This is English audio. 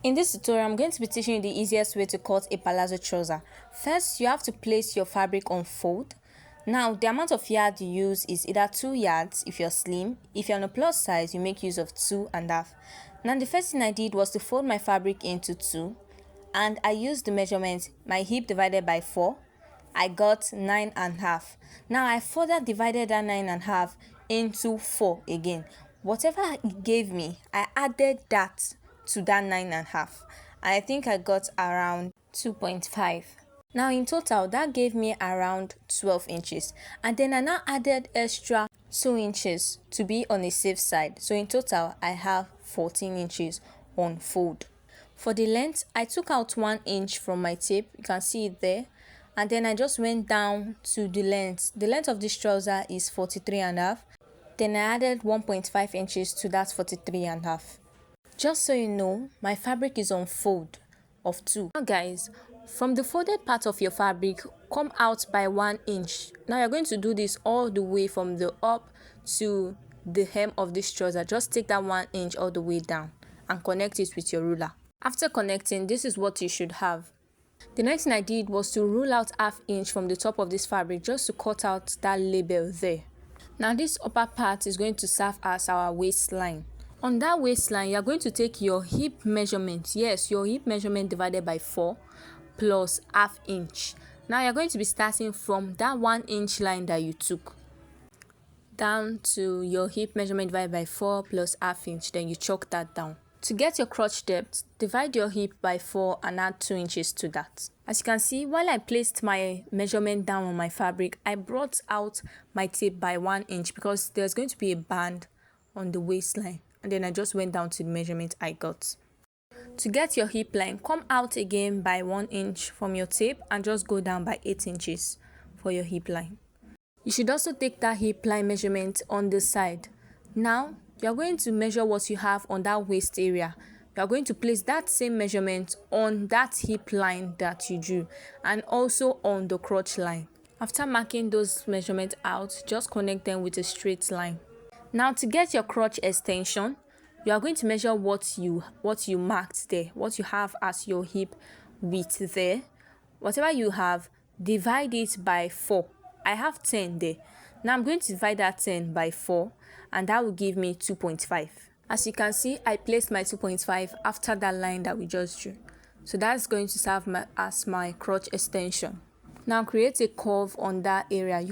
In this tutorial, I'm going to be teaching you the easiest way to cut a palazzo trouser. First, you have to place your fabric on fold. Now, the amount of yard you use is either 2 yards if you're slim. If you're on a plus size, you make use of 2.5. Now, the first thing I did was to fold my fabric into 2. And I used the measurement, my hip divided by 4. I got 9.5. Now, I further divided that 9.5 into 4 again. Whatever it gave me, I added that to that 9.5, and I think I got around 2.5. Now in total that gave me around 12 inches, and then I now added extra 2 inches to be on a safe side, so in total I have 14 inches on fold. For the length, I took out 1 inch from my tape, you can see it there, and then I just went down to the length. The length of this trouser is 43.5. Then I added 1.5 inches to that 43.5. Just so you know, my fabric is on fold of 2. Now guys, from the folded part of your fabric, come out by 1 inch. Now you're going to do this all the way from the up to the hem of this trouser. Just take that 1 inch all the way down and connect it with your ruler. After connecting, this is what you should have. The next thing I did was to rule out ½ inch from the top of this fabric just to cut out that label there. Now this upper part is going to serve as our waistline. On that waistline, you are going to take your hip measurement. Yes, your hip measurement divided by 4 plus ½ inch. Now you're going to be starting from that 1 inch line that you took down to your hip measurement divided by 4 plus ½ inch. Then you chalk that down. To get your crotch depth, divide your hip by 4 and add 2 inches to that. As you can see, while I placed my measurement down on my fabric, I brought out my tape by 1 inch because there's going to be a band on the waistline. And then I just went down to the measurement I got. To get your hip line, come out again by 1 inch from your tape and just go down by 8 inches for your hip line. You should also take that hip line measurement on the side. Now, you are going to measure what you have on that waist area. You are going to place that same measurement on that hip line that you drew and also on the crotch line. After marking those measurements out, just connect them with a straight line. Now to get your crotch extension, you are going to measure what you marked there, what you have as your hip width there. Whatever you have, divide it by 4. I have 10 there. Now I'm going to divide that 10 by 4 and that will give me 2.5. As you can see, I placed my 2.5 after that line that we just drew. So that's going to serve as my crotch extension. Now create a curve on that area.